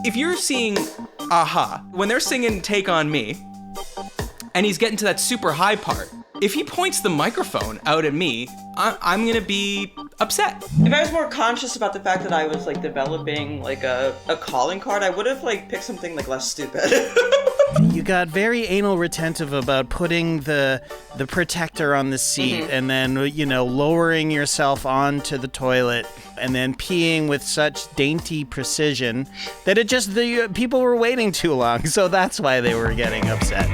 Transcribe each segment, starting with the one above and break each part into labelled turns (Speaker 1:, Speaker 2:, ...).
Speaker 1: if you're seeing Aha, when they're singing Take On Me, and he's getting to that super high part, if he points the microphone out at me, I'm gonna be upset.
Speaker 2: If I was more conscious about the fact that I was like developing like a calling card, I would have like picked something like less stupid.
Speaker 3: You got very anal retentive about putting the protector on the seat and then, lowering yourself onto the toilet and then peeing with such dainty precision that the people were waiting too long. So that's why they were getting upset.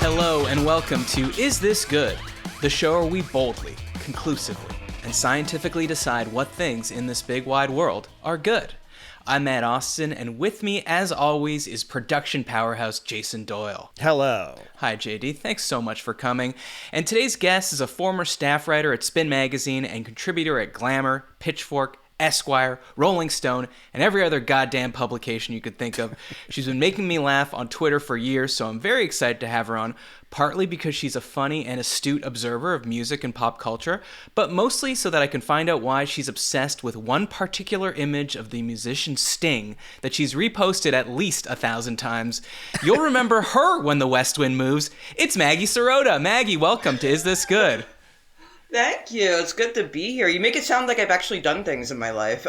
Speaker 1: Hello and welcome to Is This Good? The show where we boldly, conclusively, and scientifically decide what things in this big wide world are good. I'm Matt Austin, and with me, as always, is production powerhouse Jason Doyle.
Speaker 3: Hello.
Speaker 1: Hi, JD. Thanks so much for coming. And today's guest is a former staff writer at Spin Magazine and contributor at Glamour, Pitchfork, Esquire, Rolling Stone, and every other goddamn publication you could think of. She's been making me laugh on Twitter for years, so I'm very excited to have her on, partly because she's a funny and astute observer of music and pop culture, but mostly so that I can find out why she's obsessed with one particular image of the musician Sting that she's reposted at least 1,000 times. You'll remember her when the West Wind moves. It's Maggie Serota. Maggie, welcome to Is This Good?
Speaker 2: Thank you. It's good to be here. You make it sound like I've actually done things in my life.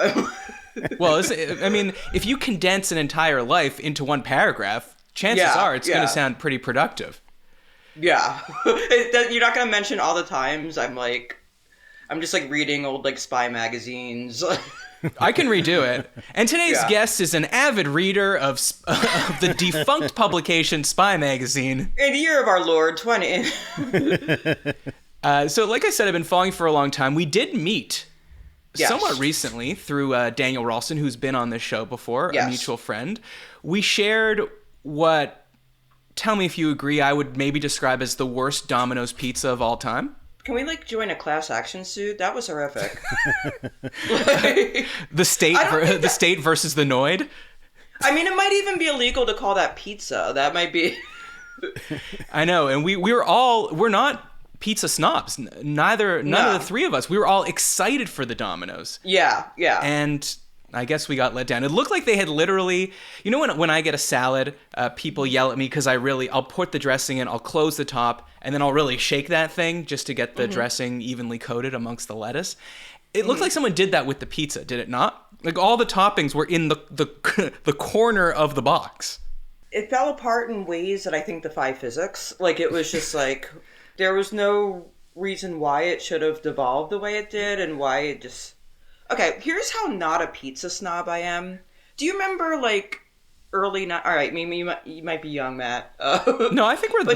Speaker 1: Well, if you condense an entire life into one paragraph, chances are it's going to sound pretty productive.
Speaker 2: Yeah. You're not going to mention all the times I'm just reading old spy magazines.
Speaker 1: I can redo it. And today's guest is an avid reader of the defunct publication Spy Magazine.
Speaker 2: In the year of our Lord, 20.
Speaker 1: So like I said, I've been following for a long time. We did meet somewhat recently through Daniel Ralston, who's been on this show before, a mutual friend. We shared what, tell me if you agree, I would maybe describe as the worst Domino's pizza of all time.
Speaker 2: Can we join a class action suit? That was horrific.
Speaker 1: The state versus the Noid?
Speaker 2: I mean, it might even be illegal to call that pizza. That might be...
Speaker 1: I know, and we're not pizza snobs. None of the three of us. We were all excited for the Domino's.
Speaker 2: Yeah.
Speaker 1: And I guess we got let down. It looked like they had literally, when I get a salad, people yell at me because I'll put the dressing in, I'll close the top, and then I'll really shake that thing just to get the dressing evenly coated amongst the lettuce. It looked like someone did that with the pizza, did it not? Like all the toppings were in the corner of the box.
Speaker 2: It fell apart in ways that I think defy physics. It was just there was no reason why it should have devolved the way it did and why it just... Okay, here's how not a pizza snob I am. Do you remember, early... All right, maybe you might be young, Matt.
Speaker 1: No, I think we're about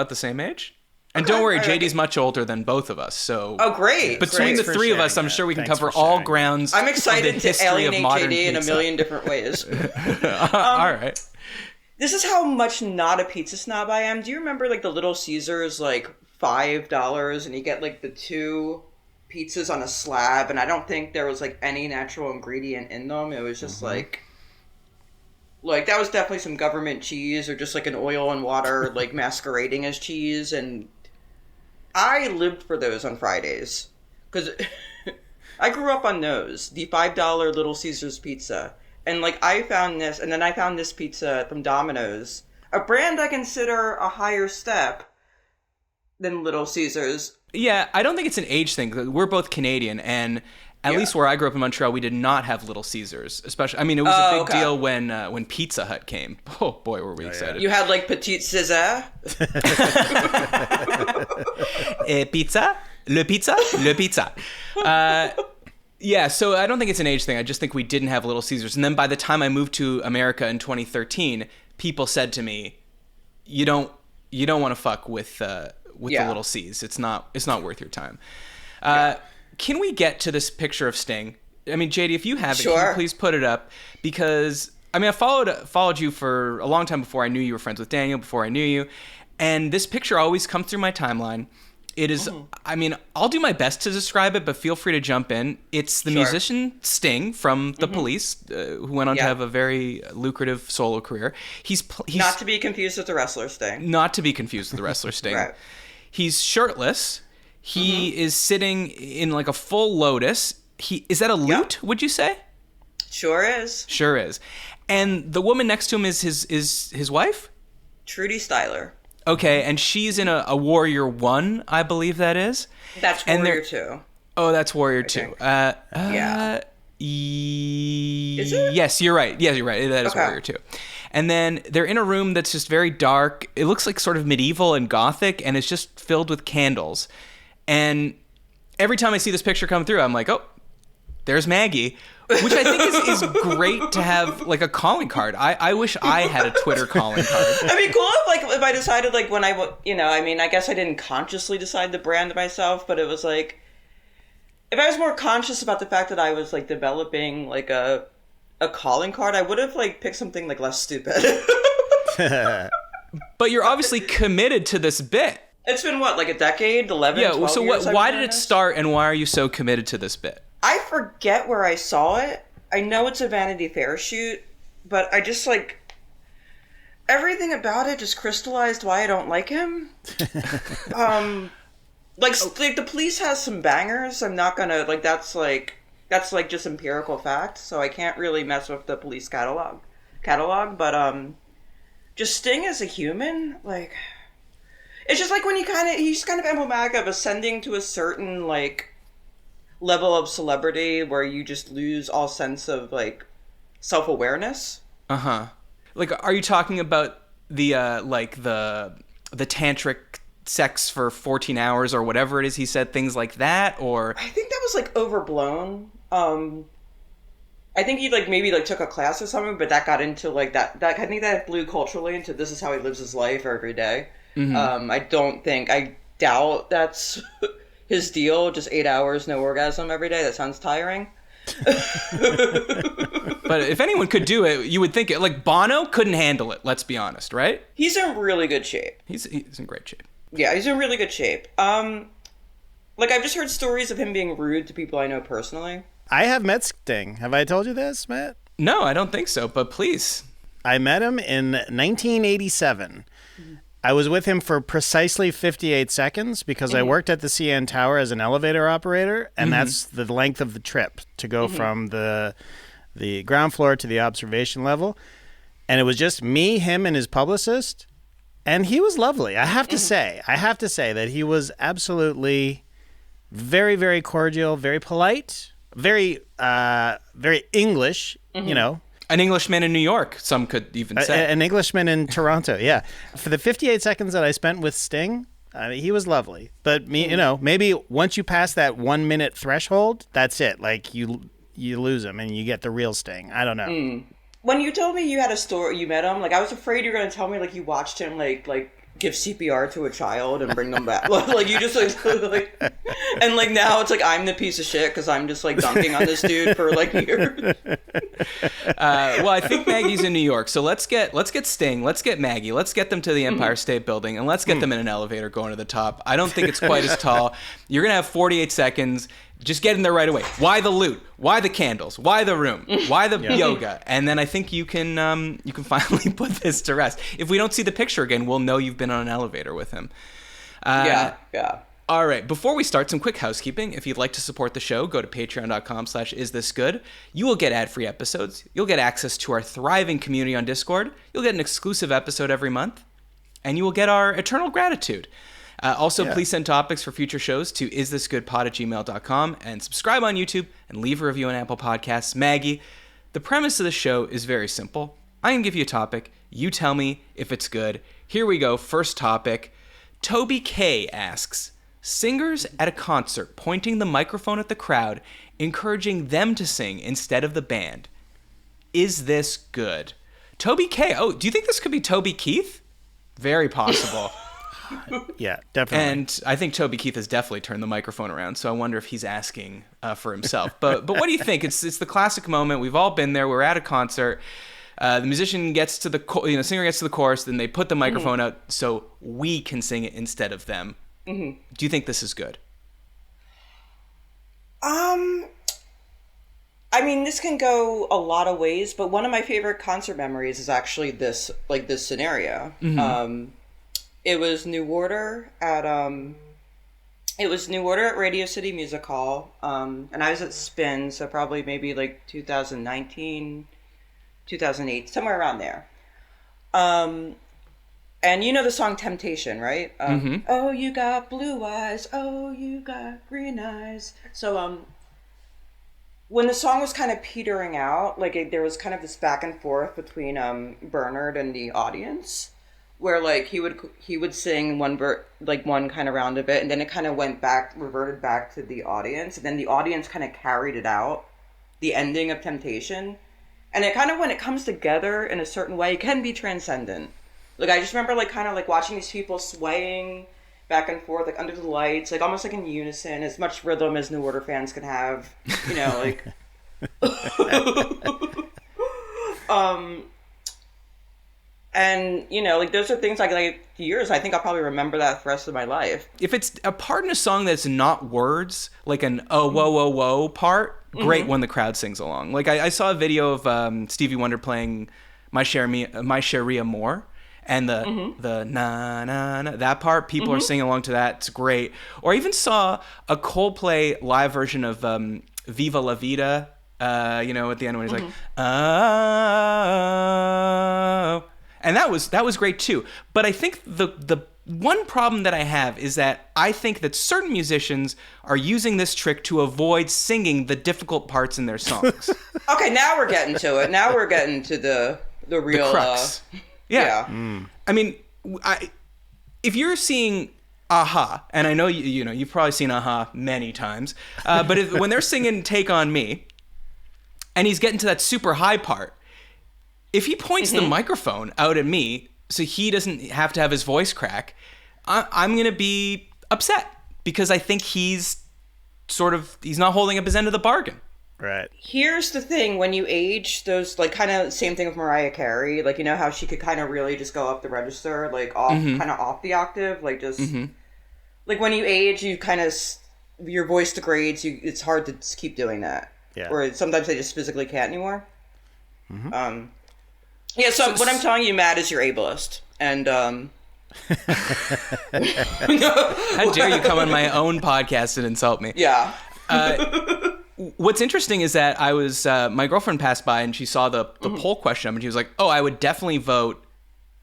Speaker 1: the same age. And don't worry, JD's much older than both of us, so...
Speaker 2: Oh, great.
Speaker 1: Between the three of us, I'm sure we can cover all grounds.
Speaker 2: I'm excited to alienate JD in a million different ways.
Speaker 1: All right.
Speaker 2: This is how much not a pizza snob I am. Do you remember, the Little Caesars, $5, and you get, the 2 pizzas on a slab, and I don't think there was, any natural ingredient in them. It was just, that was definitely some government cheese, or just, an oil and water, masquerading as cheese, and I lived for those on Fridays. Because I grew up on those. The $5 Little Caesars pizza. And, I found this, and then I found this pizza from Domino's. A brand I consider a higher step than Little Caesars.
Speaker 1: Yeah, I don't think it's an age thing. We're both Canadian, and at least where I grew up in Montreal, we did not have Little Caesars. Especially, it was a big deal when Pizza Hut came. Oh, boy, were we excited.
Speaker 2: You had, Petite César?
Speaker 1: Pizza? Le pizza? Yeah, so I don't think it's an age thing. I just think we didn't have Little Caesars. And then by the time I moved to America in 2013, people said to me, "You don't want to fuck with the Little C's. It's not worth your time." Can we get to this picture of Sting? I mean, JD, if you have it, can you please put it up? Because I followed you for a long time before I knew you were friends with Daniel, before I knew you, and this picture always comes through my timeline. It is, I'll do my best to describe it, but feel free to jump in. It's the musician Sting from The Police, who went on to have a very lucrative solo career. He's
Speaker 2: not to be confused with the wrestler Sting.
Speaker 1: Not to be confused with the wrestler Sting.
Speaker 2: Right.
Speaker 1: He's shirtless. He is sitting in like a full lotus. Is that a lute, would you say?
Speaker 2: Sure is.
Speaker 1: Sure is. And the woman next to him is his wife?
Speaker 2: Trudy Styler.
Speaker 1: Okay, and she's in a Warrior 1, I believe that is.
Speaker 2: That's Warrior 2.
Speaker 1: Oh, that's Warrior 2.
Speaker 2: Yeah. Is it?
Speaker 1: Yes, you're right. Yeah, you're right. That is Warrior 2. And then they're in a room that's just very dark. It looks like sort of medieval and gothic, and it's just filled with candles. And every time I see this picture come through, I'm like, oh, there's Maggie, which I think is great to have like a calling card. I wish I had a Twitter calling card.
Speaker 2: It'd be cool if I decided like when I guess I didn't consciously decide to brand myself, but it was like, if I was more conscious about the fact that I was like developing like a calling card, I would have like picked something like less stupid.
Speaker 1: But you're obviously committed to this bit.
Speaker 2: It's been what, like a decade, 11,
Speaker 1: Yeah,
Speaker 2: 12
Speaker 1: so
Speaker 2: years
Speaker 1: why did it start, and why are you so committed to this bit?
Speaker 2: I forget where I saw it. I know it's a Vanity Fair shoot, but I just like, everything about it just crystallized why I don't like him. Like the Police has some bangers. I'm not gonna like that's just empirical fact. So I can't really mess with the Police catalog. But just Sting as a human, like, it's just like when he's kind of emblematic of ascending to a certain like level of celebrity where you just lose all sense of like self-awareness.
Speaker 1: Like, are you talking about the the tantric sex for 14 hours or whatever it is he said, things like that? Or
Speaker 2: I think that was like overblown. I think he like maybe like took a class or something, but that got into like that I think that blew culturally into this is how he lives his life every day. I doubt that's his deal, just 8 hours, no orgasm every day. That sounds tiring.
Speaker 1: But if anyone could do it, you would think it. Like, Bono couldn't handle it, let's be honest, right?
Speaker 2: He's in really good shape.
Speaker 1: He's in great shape.
Speaker 2: Yeah, he's in really good shape. Like, I've just heard stories of him being rude to people I know personally.
Speaker 3: I have met Sting. Have I told you this, Matt?
Speaker 1: No, I don't think so, but please.
Speaker 3: I met him in 1987. I was with him for precisely 58 seconds because I worked at the CN Tower as an elevator operator, and that's the length of the trip to go from the ground floor to the observation level. And it was just me, him, and his publicist, and he was lovely. I have to say that he was absolutely very, very cordial, very polite, very English, you know.
Speaker 1: An Englishman in New York, some could even say.
Speaker 3: An Englishman in Toronto, yeah. For the 58 seconds that I spent with Sting, he was lovely. But maybe once you pass that 1 minute threshold, that's it. Like you lose him and you get the real Sting. I don't know.
Speaker 2: When you told me you had a story, you met him, like I was afraid you were going to tell me like you watched him like give CPR to a child and bring them back. Like you just like and like now it's like I'm the piece of shit because I'm just like dunking on this dude for like years.
Speaker 1: Well, I think Maggie's in New York, so let's get Sting, let's get Maggie, let's get them to the Empire State Building, and let's get them in an elevator going to the top. I don't think it's quite as tall. You're gonna have 48 seconds. Just get in there right away. Why the loot? Why the candles? Why the room? Why the yoga? And then I think you can finally put this to rest. If we don't see the picture again, we'll know you've been on an elevator with him.
Speaker 2: Yeah.
Speaker 1: All right. Before we start, some quick housekeeping. If you'd like to support the show, go to patreon.com/isthisgood. You will get ad-free episodes. You'll get access to our thriving community on Discord. You'll get an exclusive episode every month. And you will get our eternal gratitude. Please send topics for future shows to isthisgoodpod@gmail.com and subscribe on YouTube and leave a review on Apple Podcasts. Maggie, the premise of the show is very simple. I'm going to give you a topic. You tell me if it's good. Here we go. First topic. Toby K asks, singers at a concert pointing the microphone at the crowd, encouraging them to sing instead of the band. Is this good? Toby K. Oh, do you think this could be Toby Keith? Very possible.
Speaker 3: Yeah, definitely.
Speaker 1: And I think Toby Keith has definitely turned the microphone around, so I wonder if he's asking for himself. But what do you think? It's the classic moment. We've all been there. We're at a concert. The musician gets to the singer gets to the chorus, then they put the microphone out so we can sing it instead of them. Do you think this is good?
Speaker 2: I mean, this can go a lot of ways, but one of my favorite concert memories is actually this scenario. It was New Order at Radio City Music Hall, and I was at Spin, so probably maybe like 2019, 2008, somewhere around there. And you know the song Temptation, right? Oh, you got blue eyes. Oh, you got green eyes. So, when the song was kind of petering out, like there was kind of this back and forth between Bernard and the audience, where like he would sing one kind of round of it, and then it kind of reverted back to the audience, and then the audience kind of carried it out, the ending of Temptation, and it kind of, when it comes together in a certain way, it can be transcendent. Like, I just remember, like, kind of, like, watching these people swaying back and forth, like, under the lights, like, almost, like, in unison, as much rhythm as New Order fans can have, you know, like... And, you know, like, those are things, like years, I think I'll probably remember that for the rest of my life.
Speaker 1: If it's a part in a song that's not words, like an oh, whoa, whoa, whoa part, great when the crowd sings along. Like, I saw a video of Stevie Wonder playing My Sharia More. And the na na na, that part, people are singing along to that. It's great. Or I even saw a Coldplay live version of Viva La Vida. You know, at the end when he's like, oh, and that was great too. But I think the one problem that I have is that I think that certain musicians are using this trick to avoid singing the difficult parts in their songs.
Speaker 2: Okay, now we're getting to it. Now we're getting to the real
Speaker 1: the crux. Yeah. I mean, if you're seeing Aha, and I know you've probably seen Aha many times, but when they're singing "Take on Me," and he's getting to that super high part, if he points the microphone out at me so he doesn't have to have his voice crack, I'm gonna be upset because I think he's not holding up his end of the bargain.
Speaker 3: Right.
Speaker 2: Here's the thing, when you age, those, like, kind of same thing with Mariah Carey, like, you know how she could kind of really just go up the register, like, off, kind of off the octave, like, just, like, when you age, you kind of, your voice degrades, it's hard to keep doing that.
Speaker 3: Yeah.
Speaker 2: Or sometimes they just physically can't anymore. Yeah, so what I'm telling you, Matt, is you're ableist, and,
Speaker 1: How dare you come on my own podcast and insult me?
Speaker 2: Yeah.
Speaker 1: What's interesting is that I was, my girlfriend passed by and she saw the poll question up and she was like, oh, I would definitely vote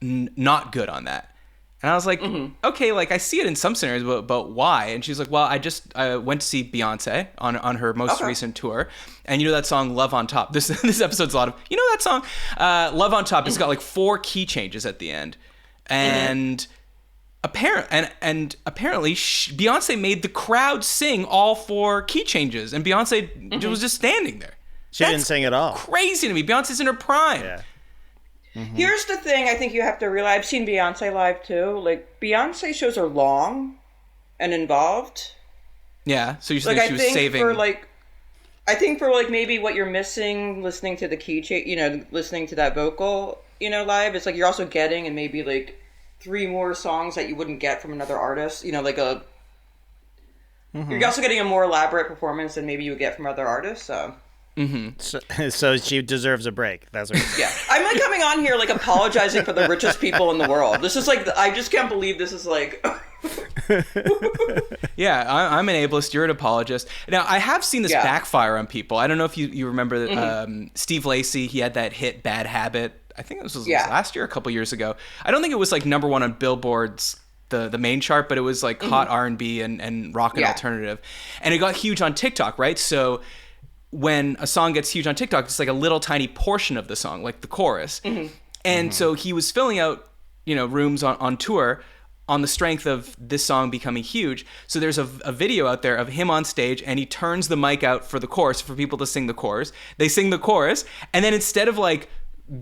Speaker 1: not good on that. And I was like, okay, like I see it in some scenarios, but why? And she's like, well, I went to see Beyonce on her most recent tour. And you know that song, Love on Top? This episode's a lot of, you know that song? Love on Top, it's got like 4 key changes at the end. And... Apparently, Beyonce made the crowd sing all 4 key changes, and Beyonce was just standing there.
Speaker 3: She didn't sing at all.
Speaker 1: Crazy to me. Beyonce's in her prime.
Speaker 3: Yeah.
Speaker 2: Here's the thing I think you have to realize. I've seen Beyonce live, too. Like, Beyonce shows are long and involved.
Speaker 1: Yeah, so you
Speaker 2: like,
Speaker 1: think she was saving...
Speaker 2: I think for, like, maybe what you're missing listening to the key change, you know, listening to that vocal, you know, live, it's like you're also getting, and maybe, like... 3 more songs that you wouldn't get from another artist, you know, like you're also getting a more elaborate performance than maybe you would get from other artists, so.
Speaker 3: So she deserves a break. That's what.
Speaker 2: Yeah, I'm like coming on here like apologizing for the richest people in the world. This is like I just can't believe this is like.
Speaker 1: Yeah, I'm an ableist. You're an apologist. Now I have seen this backfire on people. I don't know if you remember Steve Lacy. He had that hit "Bad Habit." I think this was last year, a couple years ago. I don't think it was like number 1 on Billboard's the main chart, but it was like hot R&B and rock and alternative, and it got huge on TikTok, right? So when a song gets huge on TikTok, it's like a little tiny portion of the song, like the chorus, and so he was filling out, you know, rooms on tour on the strength of this song becoming huge. So there's a video out there of him on stage, and he turns the mic out for the chorus for people to sing the chorus. They sing the chorus, and then instead of like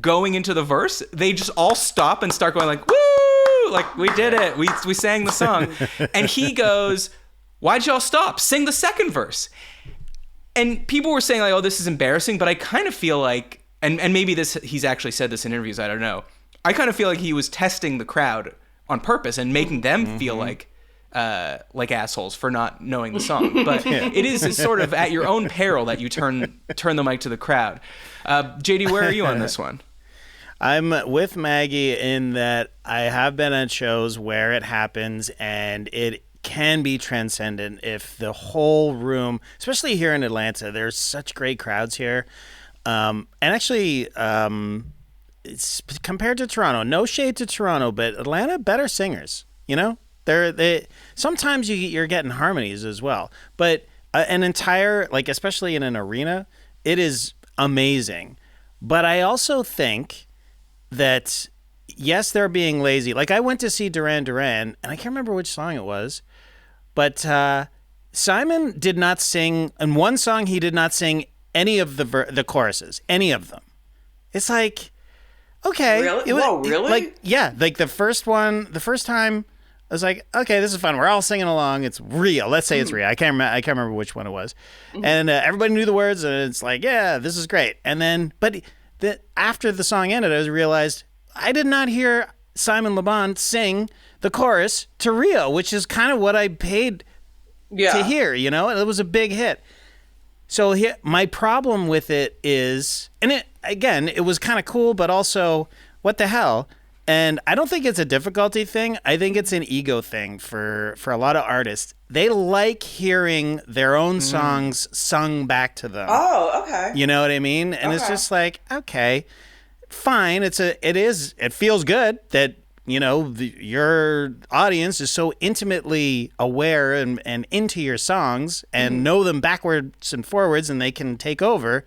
Speaker 1: going into the verse, they just all stop and start going like, woo, like we did it, we sang the song. And he goes, why'd y'all stop? Sing the second verse. And people were saying like, oh, this is embarrassing, but I kind of feel like, and maybe he's actually said this in interviews, I don't know, I kind of feel like he was testing the crowd on purpose and making them feel like assholes for not knowing the song. But it is sort of at your own peril that you turn the mic to the crowd. JD, where are you on this one?
Speaker 3: I'm with Maggie in that I have been at shows where it happens and it can be transcendent if the whole room, especially here in Atlanta, there's such great crowds here. And actually, it's compared to Toronto, no shade to Toronto, but Atlanta, better singers, you know? They sometimes you're getting harmonies as well, but an entire, like, especially in an arena, it is amazing. But I also think that, yes, they're being lazy. Like, I went to see Duran Duran, and I can't remember which song it was, but Simon did not sing, in one song, he did not sing any of the choruses, any of them. It's like, okay.
Speaker 2: Really? Whoa, really?
Speaker 3: The first time, I was like, okay, this is fun. We're all singing along. It's real. Let's say it's real. I can't remember which one it was. And everybody knew the words, and it's like, yeah, this is great. And then, but after the song ended, I realized I did not hear Simon Le Bon sing the chorus to Rio, which is kind of what I paid to hear, you know? It was a big hit. So here, my problem with it is, and it was kind of cool, but also, what the hell? And I don't think it's a difficulty thing. I think it's an ego thing for a lot of artists. They like hearing their own songs sung back to them.
Speaker 2: Oh, okay.
Speaker 3: You know what I mean? And it's just like, okay, fine. It feels good that, you know, your audience is so intimately aware and into your songs and know them backwards and forwards, and they can take over.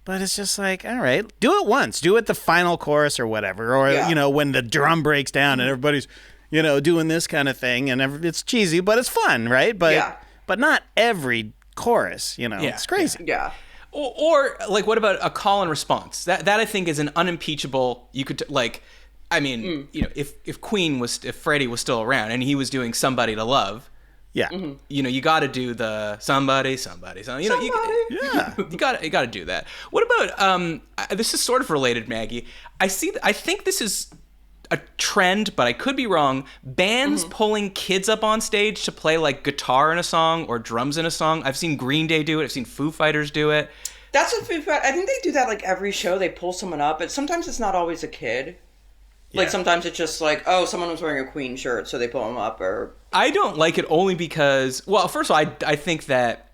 Speaker 3: But it's just like, all right, do it once. Do it the final chorus or whatever. Or, you know, when the drum breaks down and everybody's, you know, doing this kind of thing. And it's cheesy, but it's fun, right? But not every chorus, you know. It's crazy.
Speaker 2: Yeah.
Speaker 1: Or like, what about a call and response? That I think is an unimpeachable, you could, like, I mean, you know, if Freddie was still around and he was doing Somebody to Love, you know, you got to do the somebody. You know, you got to do that. What about this is sort of related, Maggie. I think this is a trend, but I could be wrong. Bands pulling kids up on stage to play like guitar in a song or drums in a song. I've seen Green Day do it. I've seen Foo Fighters do it.
Speaker 2: That's what Foo Fighters. I think they do that like every show. They pull someone up, but sometimes it's not always a kid. Like, sometimes it's just like, oh, someone was wearing a Queen shirt, so they pull them up, or...
Speaker 1: I don't like it only because... Well, first of all, I think that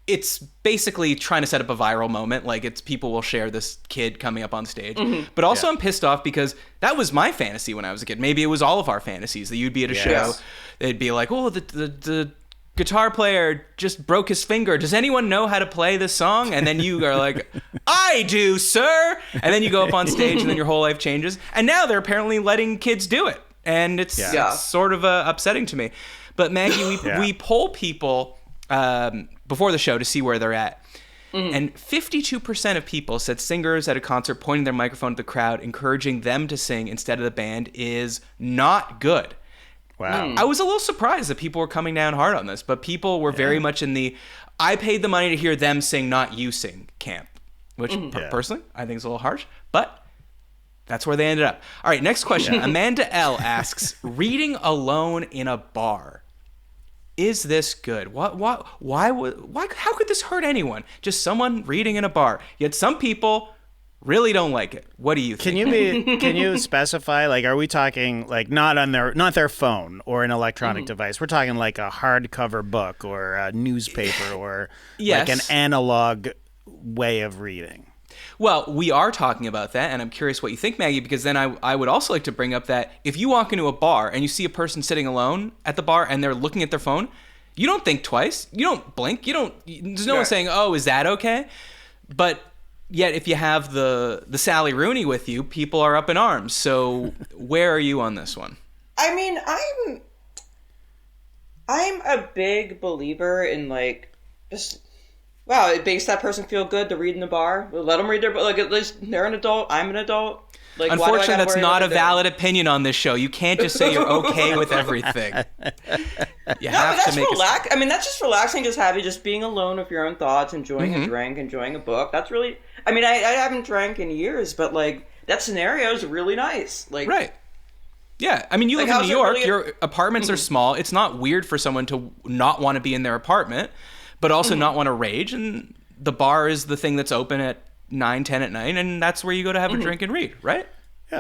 Speaker 1: it's basically trying to set up a viral moment. Like, it's people will share this kid coming up on stage. But also I'm pissed off because that was my fantasy when I was a kid. Maybe it was all of our fantasies that you'd be at a show. They'd be like, oh, the guitar player just broke his finger. Does anyone know how to play this song? And then you are like, I do, sir. And then you go up on stage and then your whole life changes. And now they're apparently letting kids do it. And it's sort of upsetting to me. But Maggie, we poll people before the show to see where they're at. And 52% of people said singers at a concert pointing their microphone at the crowd, encouraging them to sing instead of the band is not good.
Speaker 3: Wow.
Speaker 1: I was a little surprised that people were coming down hard on this, but people were very much in the I paid the money to hear them sing, not you sing camp, which personally I think is a little harsh, but that's where they ended up. All right, next question. Amanda L asks, reading alone in a bar. Is this good? How could this hurt anyone? Just someone reading in a bar. Yet some people really don't like it. What do you think?
Speaker 3: Can you specify, like, are we talking like not their phone or an electronic device? We're talking like a hardcover book or a newspaper or like an analog way of reading.
Speaker 1: Well, we are talking about that, and I'm curious what you think, Maggie, because then I would also like to bring up that if you walk into a bar and you see a person sitting alone at the bar and they're looking at their phone, you don't think twice. You don't blink. There's no one saying, oh, is that okay? But yet, if you have the Sally Rooney with you, people are up in arms. So where are you on this one?
Speaker 2: I mean, I'm a big believer in, like, just, wow, it makes that person feel good to read in the bar. Let them read their book. Like, at least they're an adult. I'm an adult. Like,
Speaker 1: unfortunately, that's not a valid opinion on this show. You can't just say you're okay with everything. You have to make
Speaker 2: I mean, that's just relaxing, just happy, just being alone with your own thoughts, enjoying a drink, enjoying a book. That's really... I mean, I haven't drank in years, but, like, that scenario is really nice. Like,
Speaker 1: right. Yeah. I mean, you live in New York. Really... Your apartments are small. It's not weird for someone to not want to be in their apartment, but also not want to rage. And the bar is the thing that's open at 9, 10 at night, and that's where you go to have a drink and read, right?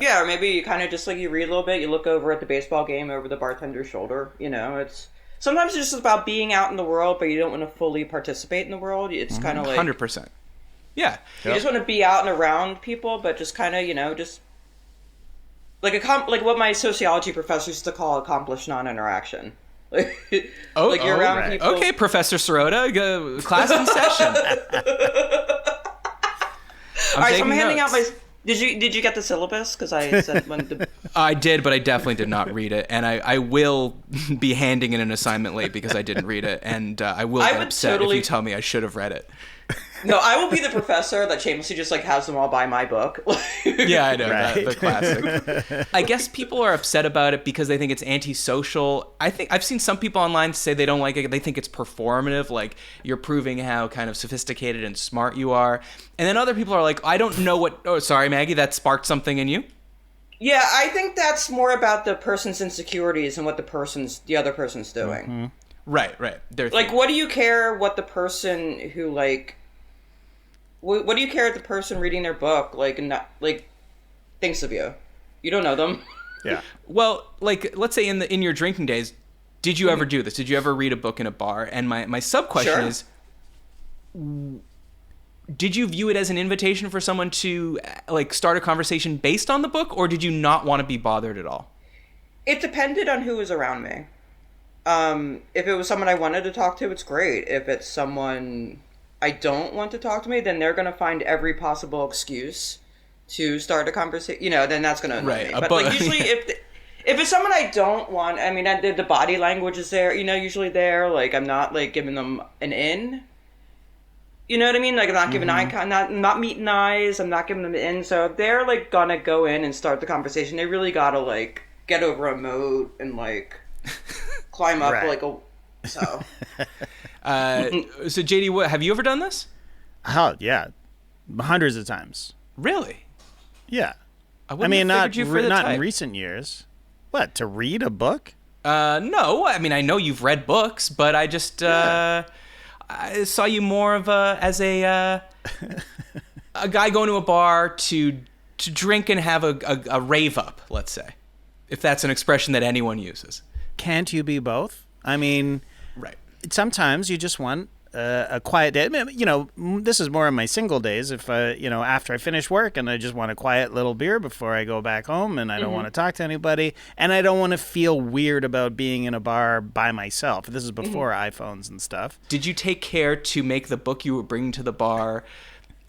Speaker 2: Yeah, or maybe you kind of just like you read a little bit, you look over at the baseball game over the bartender's shoulder. You know, it's sometimes it's just about being out in the world, but you don't want to fully participate in the world. It's kind of like
Speaker 1: 100%. Yeah.
Speaker 2: You just want to be out and around people, but just kind of, you know, just like like what my sociology professor used to call accomplished non-interaction. Like you're around people.
Speaker 1: Okay, Professor Serota, class in session.
Speaker 2: All right, so I'm handing out my. Did you get the syllabus? Because I said when
Speaker 1: I did, but I definitely did not read it, and I will be handing in an assignment late because I didn't read it, and I will get upset if you tell me I should have read it.
Speaker 2: No, I will be the professor that shamelessly just like has them all buy my book.
Speaker 1: Yeah, I know, right. The classic. I guess people are upset about it because they think it's antisocial. I think I've seen some people online say they don't like it. They think it's performative, like you're proving how kind of sophisticated and smart you are. And then other people are like, I don't know what. Oh, sorry, Maggie, that sparked something in you.
Speaker 2: Yeah, I think that's more about the person's insecurities and what the other person's doing.
Speaker 1: Mm-hmm. Right.
Speaker 2: Like, what do you care what the person who like. What do you care if the person reading their book thinks of you? You don't know them.
Speaker 3: Yeah.
Speaker 1: Well, like let's say in your drinking days, did you ever do this? Did you ever read a book in a bar? And my sub question is, did you view it as an invitation for someone to like start a conversation based on the book, or did you not want to be bothered at all?
Speaker 2: It depended on who was around me. If it was someone I wanted to talk to, it's great. If it's someone I don't want to talk to me, then they're going to find every possible excuse to start a conversation. You know, then that's going to annoy me. But like usually, if it's someone I don't want, I mean, the body language is there. You know, usually there. Like I'm not like giving them an in. You know what I mean? Like I'm not giving not meeting eyes. I'm not giving them an in. So if they're like gonna go in and start the conversation, they really gotta like get over a moat and like climb up like a so.
Speaker 1: So JD, what have you ever done this?
Speaker 3: Oh yeah, hundreds of times.
Speaker 1: Really?
Speaker 3: Yeah.
Speaker 1: I mean, not
Speaker 3: in recent years. What, to read a book?
Speaker 1: No. I mean, I know you've read books, but I just I saw you more of as a guy going to a bar to drink and have a rave up. Let's say, if that's an expression that anyone uses.
Speaker 3: Can't you be both? I mean,
Speaker 1: right.
Speaker 3: Sometimes you just want a quiet day. You know, this is more on my single days. If after I finish work and I just want a quiet little beer before I go back home, and I don't want to talk to anybody, and I don't want to feel weird about being in a bar by myself. This is before iPhones and stuff.
Speaker 1: Did you take care to make the book you were bringing to the bar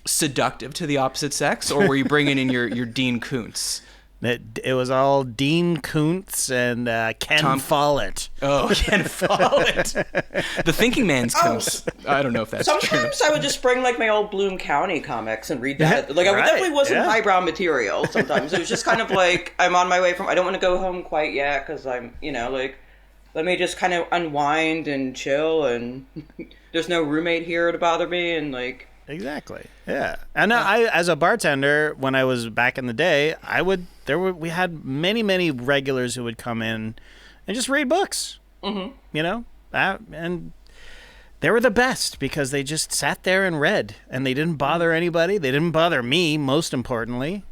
Speaker 1: seductive to the opposite sex, or were you bringing in your Dean Koontz?
Speaker 3: It was all Dean Koontz and Ken Follett.
Speaker 1: Oh, Ken Follett. The thinking man's Koontz. I don't know if that's true.
Speaker 2: Sometimes I would just bring like my old Bloom County comics and read that. Like I definitely wasn't highbrow material sometimes. It was just kind of like I'm on my way I don't want to go home quite yet because I'm, like, let me just kind of unwind and chill and there's no roommate here to bother me and like.
Speaker 3: Exactly. Yeah. And I, as a bartender, when I was back in the day, we had many regulars who would come in and just read books. Mm-hmm. You know, and they were the best because they just sat there and read, and they didn't bother anybody. They didn't bother me, most importantly.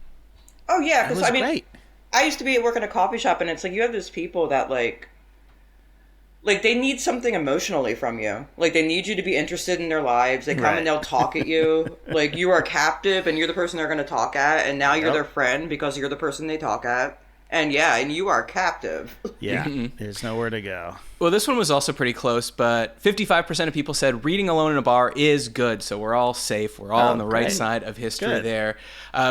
Speaker 2: Oh yeah, because
Speaker 3: great.
Speaker 2: I used to be at work in a coffee shop, and it's like you have these people that like they need something emotionally from you. Like they need you to be interested in their lives. They come and they'll talk at you. Like you are captive and you're the person they're going to talk at. And now you're their friend because you're the person they talk at. And and you are captive.
Speaker 3: Yeah, there's nowhere to go.
Speaker 1: Well, this one was also pretty close, but 55% of people said reading alone in a bar is good. So we're all safe. We're all on the right side of history there.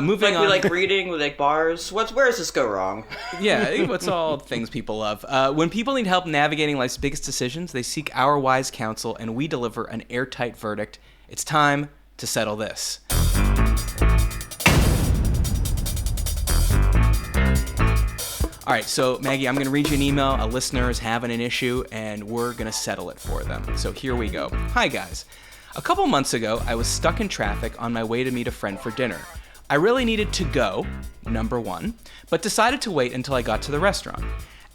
Speaker 1: Moving on.
Speaker 2: We like reading, we like bars. Where does this go wrong?
Speaker 1: Yeah, it's all things people love. When people need help navigating life's biggest decisions, they seek our wise counsel, and we deliver an airtight verdict. It's time to settle this. All right, so Maggie, I'm going to read you an email. A listener is having an issue, and we're going to settle it for them. So here we go. Hi, guys. A couple months ago, I was stuck in traffic on my way to meet a friend for dinner. I really needed to go, number one, but decided to wait until I got to the restaurant.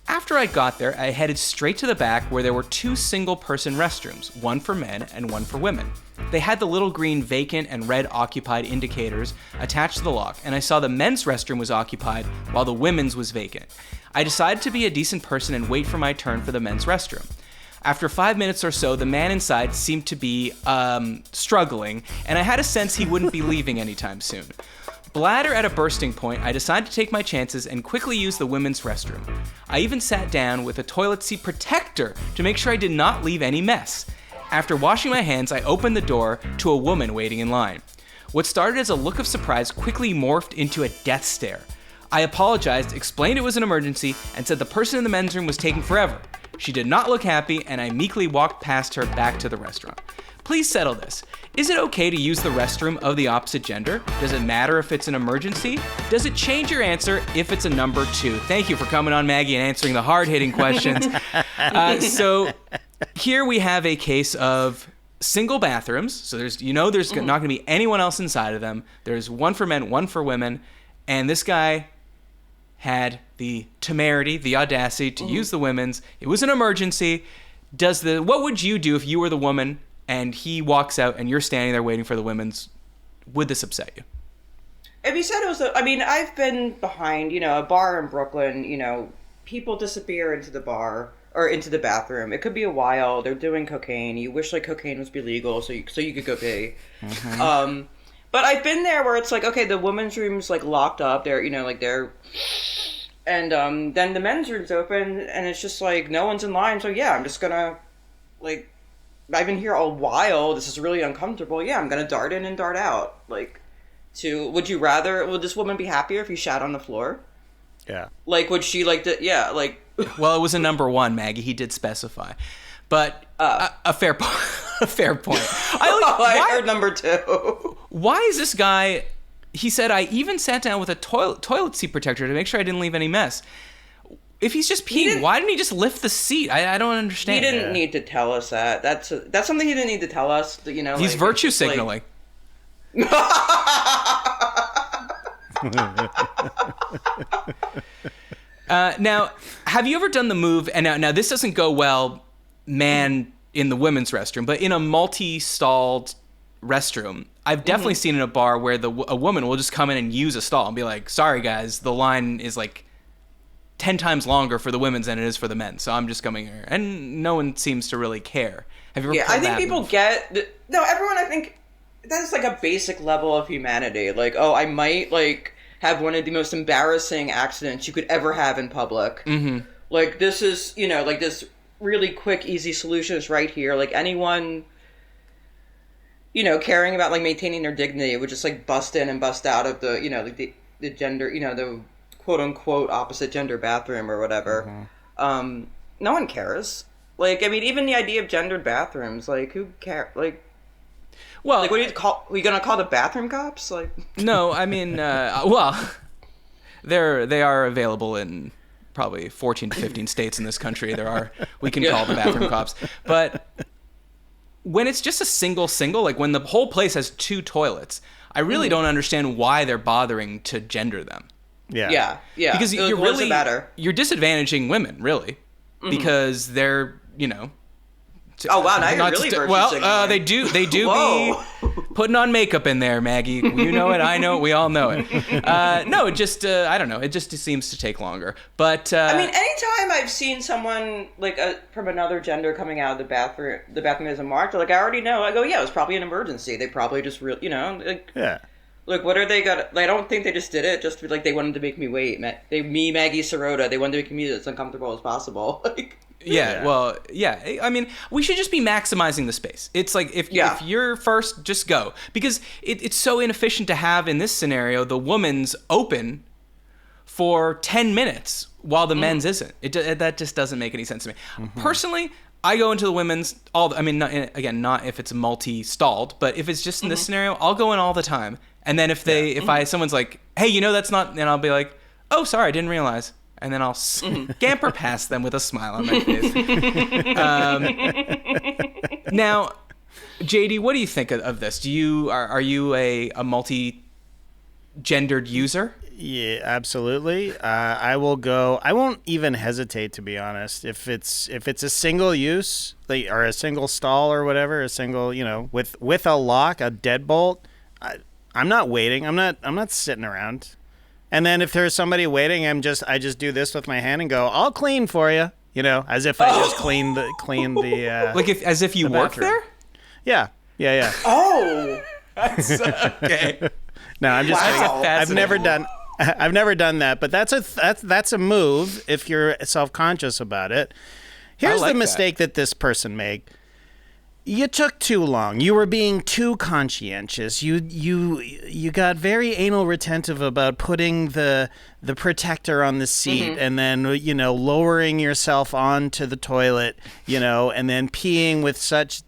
Speaker 1: After I got there, I headed straight to the back where there were 2 single-person restrooms, one for men and one for women. They had the little green vacant and red occupied indicators attached to the lock, and I saw the men's restroom was occupied while the women's was vacant. I decided to be a decent person and wait for my turn for the men's restroom. After 5 minutes or so, the man inside seemed to be struggling, and I had a sense he wouldn't be leaving anytime soon. Bladder at a bursting point, I decided to take my chances and quickly use the women's restroom. I even sat down with a toilet seat protector to make sure I did not leave any mess. After washing my hands, I opened the door to a woman waiting in line. What started as a look of surprise quickly morphed into a death stare. I apologized, explained it was an emergency, and said the person in the men's room was taking forever. She did not look happy, and I meekly walked past her back to the restaurant. Please settle this. Is it okay to use the restroom of the opposite gender? Does it matter if it's an emergency? Does it change your answer if it's a number 2? Thank you for coming on, Maggie, and answering the hard-hitting questions. So here we have a case of single bathrooms. So there's not going to be anyone else inside of them. There's one for men, one for women, and this guy had the temerity, the audacity to use the women's. It was an emergency. What would you do if you were the woman and he walks out and you're standing there waiting for the women's? Would this upset you?
Speaker 2: If he said it was, I've been behind, a bar in Brooklyn, people disappear into the bar or into the bathroom. It could be a while. They're doing cocaine. You wish cocaine was illegal so you could go pee. Mm-hmm. But I've been there where it's okay, the women's room's locked up. They're, and then the men's room's open and it's just no one's in line. So yeah, I'm just gonna I've been here a while. This is really uncomfortable. Yeah, I'm gonna dart in and dart out. Would this woman be happier if you shat on the floor?
Speaker 3: Yeah.
Speaker 2: Would she yeah,
Speaker 1: Well, it was a number 1, Maggie. He did specify. But a fair point. A fair point.
Speaker 2: I heard number 2.
Speaker 1: Why is this guy... He said, I even sat down with a toilet seat protector to make sure I didn't leave any mess. If he's just peeing, why didn't he just lift the seat? I don't understand.
Speaker 2: He didn't need to tell us that. That's something he didn't need to tell us.
Speaker 1: He's virtue signaling. Now, have you ever done the move? And now this doesn't go well, man, in the women's restroom, but in a multi-stalled restroom, I've definitely seen in a bar where a woman will just come in and use a stall and be like, "Sorry guys, the line is 10 times longer for the women's than it is for the men, so I'm just coming here," and no one seems to really care. Have you ever? Yeah,
Speaker 2: I think people get everyone. I think that's a basic level of humanity. I might have one of the most embarrassing accidents you could ever have in public. Mm-hmm. This is this really quick, easy solution is right here. Anyone, caring about maintaining their dignity would just bust in and bust out of the the gender, the quote unquote opposite gender bathroom or whatever. Mm-hmm. No one cares. Even the idea of gendered bathrooms, who cares? Well, what are you gonna call the bathroom cops?
Speaker 1: No, I mean, well, they are available in probably 14 to 15 states in this country. We can call the bathroom cops, but when it's just a single, when the whole place has 2 toilets, I really don't understand why they're bothering to gender them.
Speaker 2: Yeah.
Speaker 1: Because you're disadvantaging women, really, because they're,
Speaker 2: Oh wow! Now you're really virtue signaling.
Speaker 1: They do be putting on makeup in there, Maggie. You know it, I know it, we all know it. No, it just I don't know. It just seems to take longer. But
Speaker 2: anytime I've seen someone from another gender coming out of the bathroom isn't marked. I already know. I go, yeah, it was probably an emergency. They probably just
Speaker 3: yeah.
Speaker 2: What are they got? I don't think they just did it just they wanted to make me wait. Maggie Serota. They wanted to make me as uncomfortable as possible.
Speaker 1: Yeah, well, yeah. I mean, we should just be maximizing the space. It's if you're first, just go. Because it's so inefficient to have, in this scenario, the woman's open for 10 minutes while the men's isn't. That just doesn't make any sense to me. Mm-hmm. Personally, I go into the women's, not if it's multi-stalled, but if it's just in this scenario, I'll go in all the time. And then someone's like, hey, that's not, and I'll be like, oh, sorry, I didn't realize. And then I'll scamper past them with a smile on my face. Now, JD, what do you think of this? Are you a multi-gendered user?
Speaker 3: Yeah, absolutely. I will go. I won't even hesitate, to be honest. If it's a single use, like, or a single stall or whatever, a single, with a lock, a deadbolt, I'm not waiting. I'm not sitting around. And then if there's somebody waiting, I just do this with my hand and go, "I'll clean for you," as if I just clean the
Speaker 1: like as if you work there.
Speaker 3: Yeah.
Speaker 2: Oh,
Speaker 1: That's okay.
Speaker 3: No, I'm just kidding.
Speaker 2: Wow.
Speaker 3: I've never done that, but that's a move if you're self-conscious about it. Here's
Speaker 1: like
Speaker 3: the mistake that this person made. You took too long. You were being too conscientious. You got very anal retentive about putting the protector on the seat and then lowering yourself onto the toilet, and then peeing with such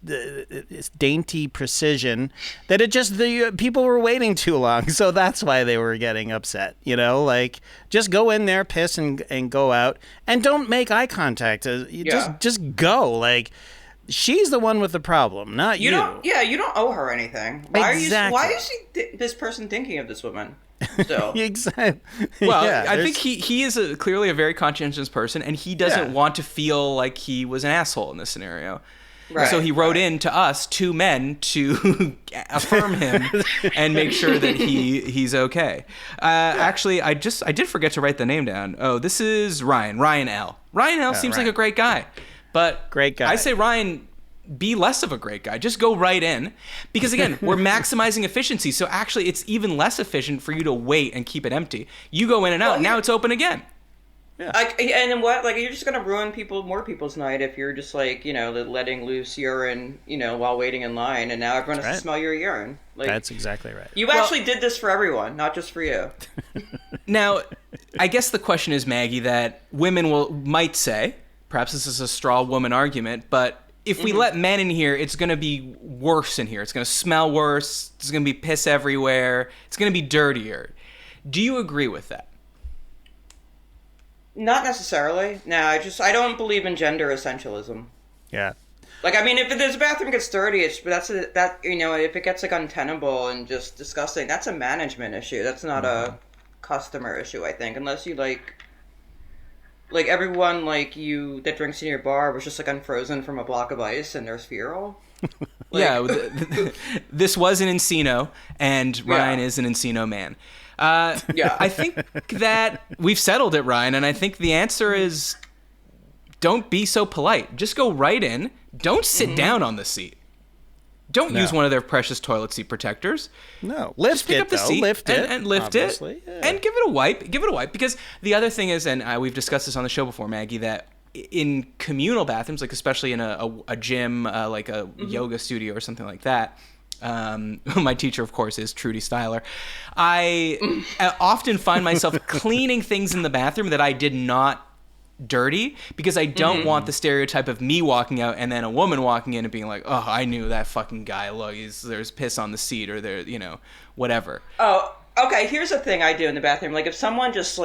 Speaker 3: dainty precision that the people were waiting too long. So that's why they were getting upset. Like, just go in there, piss, and go out, and don't make eye contact. Just go. Like, she's the one with the problem, not you.
Speaker 2: You don't owe her anything. Why
Speaker 3: Exactly.
Speaker 2: Why is this person thinking of this woman still?
Speaker 3: Exactly.
Speaker 1: Well,
Speaker 3: Yeah,
Speaker 1: I think he is clearly a very conscientious person, and he doesn't want to feel like he was an asshole in this scenario.
Speaker 2: Right,
Speaker 1: So he wrote in to us, two men, to affirm him and make sure that he's okay. Actually, I did forget to write the name down. Oh, this is Ryan. Ryan L. Ryan L. seems like a great guy. But
Speaker 3: great guy.
Speaker 1: I say, Ryan, be less of a great guy. Just go right in. Because, again, we're maximizing efficiency. So, actually, it's even less efficient for you to wait and keep it empty. You go in and out. Now it's open again.
Speaker 2: Yeah. And then what? Like, you're just going to ruin more people's night if you're just, like, letting loose urine, while waiting in line. And now everyone has to smell your urine. Like,
Speaker 3: that's exactly right.
Speaker 2: You actually did this for everyone, not just for you.
Speaker 1: Now, I guess the question is, Maggie, that women might say, perhaps this is a straw woman argument, but if we let men in here, it's going to be worse in here. It's going to smell worse. There's going to be piss everywhere. It's going to be dirtier. Do you agree with that?
Speaker 2: Not necessarily. No, I don't believe in gender essentialism.
Speaker 3: Yeah.
Speaker 2: Like, I mean, if the bathroom gets dirty, if it gets, like, untenable and just disgusting, that's a management issue. That's not a customer issue, I think, unless you, like everyone like you that drinks in your bar was just like unfrozen from a block of ice and there's Feral.
Speaker 1: This was an Encino, and Ryan is an Encino man. I think that we've settled it, Ryan, and I think the answer is don't be so polite. Just go right in. Don't sit down on the seat. Don't use one of their precious toilet seat protectors.
Speaker 3: No, lift it, lift it,
Speaker 1: and lift it, and give it a wipe. Give it a wipe, because the other thing is, and we've discussed this on the show before, Maggie, that in communal bathrooms, like especially in a gym, like a yoga studio or something like that. My teacher, of course, is Trudy Styler. I often find myself cleaning things in the bathroom that I did not dirty, because I don't want the stereotype of me walking out and then a woman walking in and being like, "Oh, I knew that fucking guy. Look, there's piss on the seat," or there, whatever.
Speaker 2: Oh, okay. Here's the thing I do in the bathroom. Like, if someone just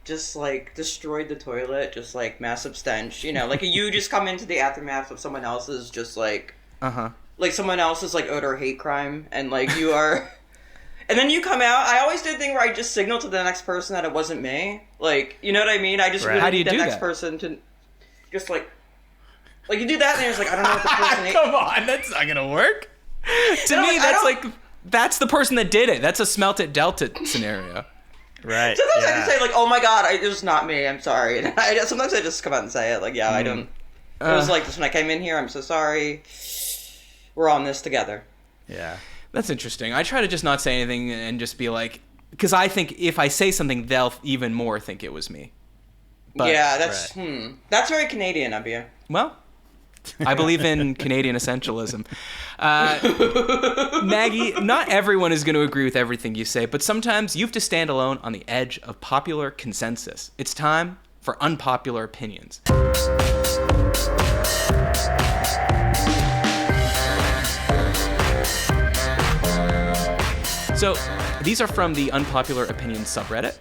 Speaker 2: destroyed the toilet, just like massive stench, like you just come into the aftermath of someone else's just like someone else's like odor hate crime, and like you are. And then you come out. I always did a thing where I just signal to the next person that it wasn't me. Like, you know what I mean? I just really need the next person to just like you do that, and you're just like, I don't know what the person ate.
Speaker 1: Come on, that's not gonna work. To me, that's the person that did it. That's a smelt it, dealt it scenario.
Speaker 3: Right.
Speaker 2: Sometimes I just say like, "Oh my god, it was not me. I'm sorry." And sometimes I just come out and say it. Like, yeah, I don't. It was like this when I came in here. I'm so sorry. We're on this together.
Speaker 3: Yeah.
Speaker 1: That's interesting. I try to just not say anything and just be like, because I think if I say something, they'll even more think it was me. But,
Speaker 2: yeah, that's that's very Canadian of you.
Speaker 1: Well, I believe in Canadian essentialism. Maggie, not everyone is going to agree with everything you say, but sometimes you have to stand alone on the edge of popular consensus. It's time for unpopular opinions. So these are from the Unpopular Opinions subreddit.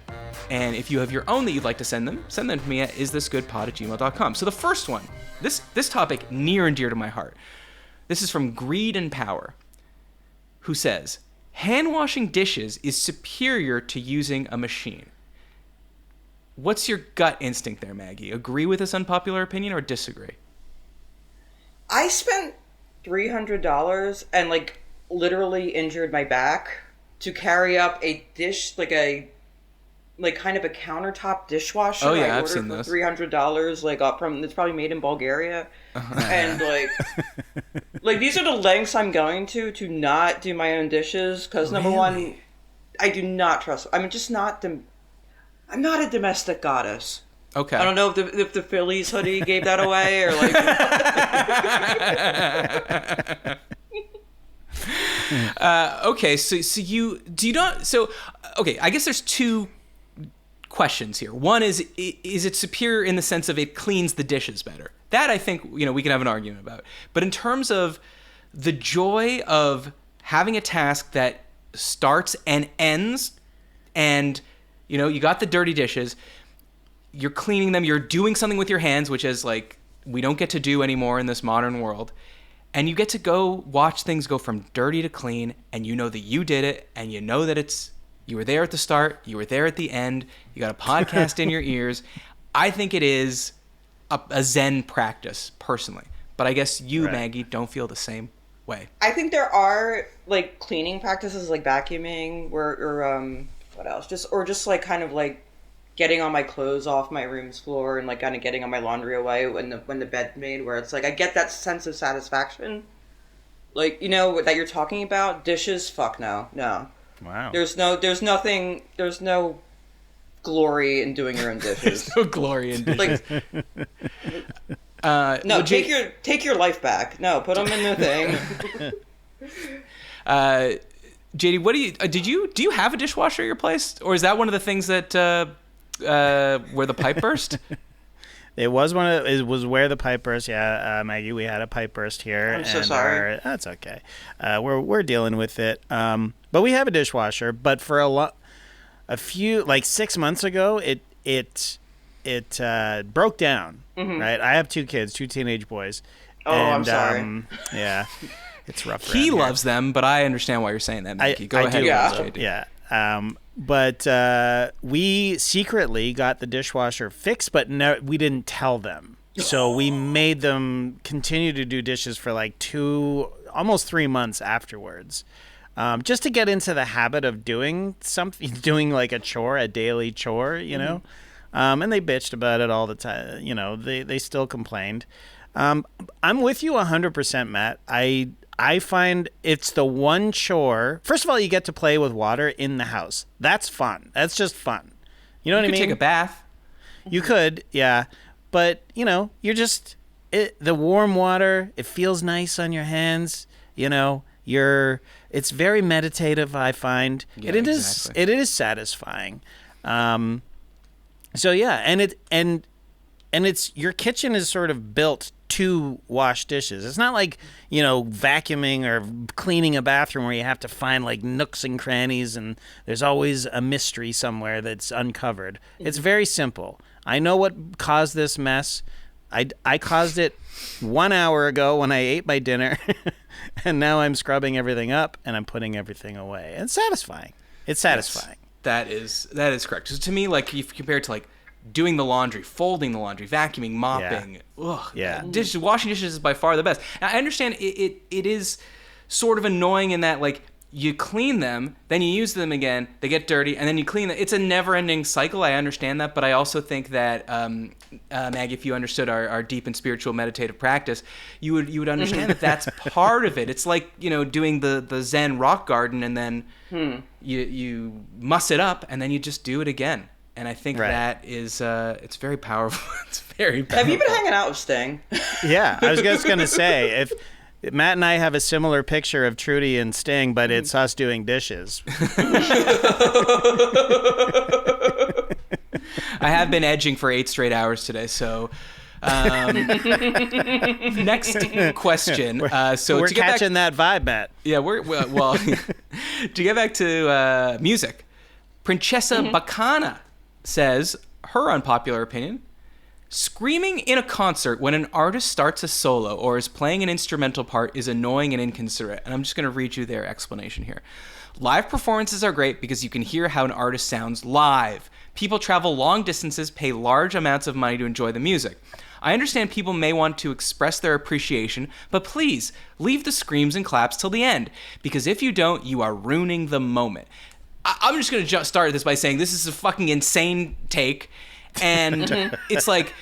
Speaker 1: And if you have your own that you'd like to send them to me at isthisgoodpod@gmail.com. So the first one, this topic near and dear to my heart. This is from Greed and Power, who says, hand washing dishes is superior to using a machine. What's your gut instinct there, Maggie? Agree with this unpopular opinion or disagree?
Speaker 2: I spent $300 and like literally injured my back to carry up a dish, like kind of a countertop dishwasher.
Speaker 1: Oh yeah,
Speaker 2: I
Speaker 1: I've seen
Speaker 2: for
Speaker 1: those.
Speaker 2: $300, like up from, it's probably made in Bulgaria, and like these are the lengths I'm going to not do my own dishes because number one, I do not trust. I'm just not I'm not a domestic goddess.
Speaker 1: Okay.
Speaker 2: I don't know if the Phillies hoodie gave that away or like.
Speaker 1: Okay, so you do you not so okay, I guess there's two questions here. One is it superior in the sense of it cleans the dishes better? That I think, we can have an argument about. But in terms of the joy of having a task that starts and ends, and you got the dirty dishes, you're cleaning them, you're doing something with your hands, which is like we don't get to do anymore in this modern world. And you get to go watch things go from dirty to clean, and you know that you did it, and you know that you were there at the start, you were there at the end, you got a podcast in your ears. I think it is a Zen practice, personally. But I guess you, right, Maggie, don't feel the same way.
Speaker 2: I think there are like cleaning practices like vacuuming or what else? Just like kind of like getting all my clothes off my room's floor and like kind of getting all my laundry away when the bed's made, where it's like I get that sense of satisfaction, like that you're talking about. Dishes, fuck no.
Speaker 3: Wow.
Speaker 2: There's no glory in doing your own dishes.
Speaker 1: There's no glory in dishes.
Speaker 2: No, take your life back. No, put them in the thing.
Speaker 1: JD, what do you have a dishwasher at your place, or is that one of the things that where the pipe burst?
Speaker 3: It was where the pipe burst. Yeah, Maggie, we had a pipe burst here.
Speaker 2: I'm so sorry.
Speaker 3: That's okay. We're dealing with it. But we have a dishwasher. But for a few, like 6 months ago, it broke down. Mm-hmm. Right. I have 2 kids, 2 teenage boys.
Speaker 2: Oh, and, I'm sorry.
Speaker 3: Yeah, it's rough.
Speaker 1: He loves them, but I understand why you're saying that, Maggie. Go ahead.
Speaker 3: Yeah. But we secretly got the dishwasher fixed, but we didn't tell them. So we made them continue to do dishes for like almost 3 months afterwards, just to get into the habit of doing something, doing like a chore, a daily chore, Mm-hmm. And they bitched about it all the time. They still complained. I'm with you 100%, Matt. I find it's the one chore. First of all, you get to play with water in the house. That's fun. That's just fun. You know what I mean?
Speaker 1: You could take a bath.
Speaker 3: You could, yeah. But, you're just... the warm water, it feels nice on your hands. It's very meditative, I find.
Speaker 1: Yeah,
Speaker 3: It is satisfying. So, yeah. And it's... Your kitchen is sort of built to wash dishes. It's not like, vacuuming or cleaning a bathroom where you have to find like nooks and crannies and there's always a mystery somewhere that's uncovered. It's very simple. I know what caused this mess. I caused it 1 hour ago when I ate my dinner and now I'm scrubbing everything up and I'm putting everything away. It's satisfying. It's satisfying.
Speaker 1: Yes, that is correct. So to me, like if you compare it to like doing the laundry, folding the laundry, vacuuming, mopping.
Speaker 3: Yeah.
Speaker 1: Ugh.
Speaker 3: Yeah.
Speaker 1: Washing dishes is by far the best. Now, I understand it is sort of annoying in that like you clean them, then you use them again, they get dirty, and then you clean them. It's a never-ending cycle. I understand that, but I also think that Maggie, if you understood our deep and spiritual meditative practice, you would understand that that's part of it. It's like doing the Zen rock garden, and then you muss it up, and then you just do it again. And I think that is, it's very powerful. It's very powerful.
Speaker 2: Have you been hanging out with Sting?
Speaker 3: Yeah, I was just going to say, if Matt and I have a similar picture of Trudy and Sting, but it's us doing dishes.
Speaker 1: I have been edging for 8 straight hours today, so... next question.
Speaker 3: We're catching that vibe, Matt.
Speaker 1: Yeah, well, to get back to music, Princessa Bacana says, her unpopular opinion, screaming in a concert when an artist starts a solo or is playing an instrumental part is annoying and inconsiderate. And I'm just going to read you their explanation here. Live performances are great because you can hear how an artist sounds live. People travel long distances, pay large amounts of money to enjoy the music. I understand people may want to express their appreciation, but please, leave the screams and claps till the end, because if you don't, you are ruining the moment. I'm just going to start this by saying this is a fucking insane take, and it's like,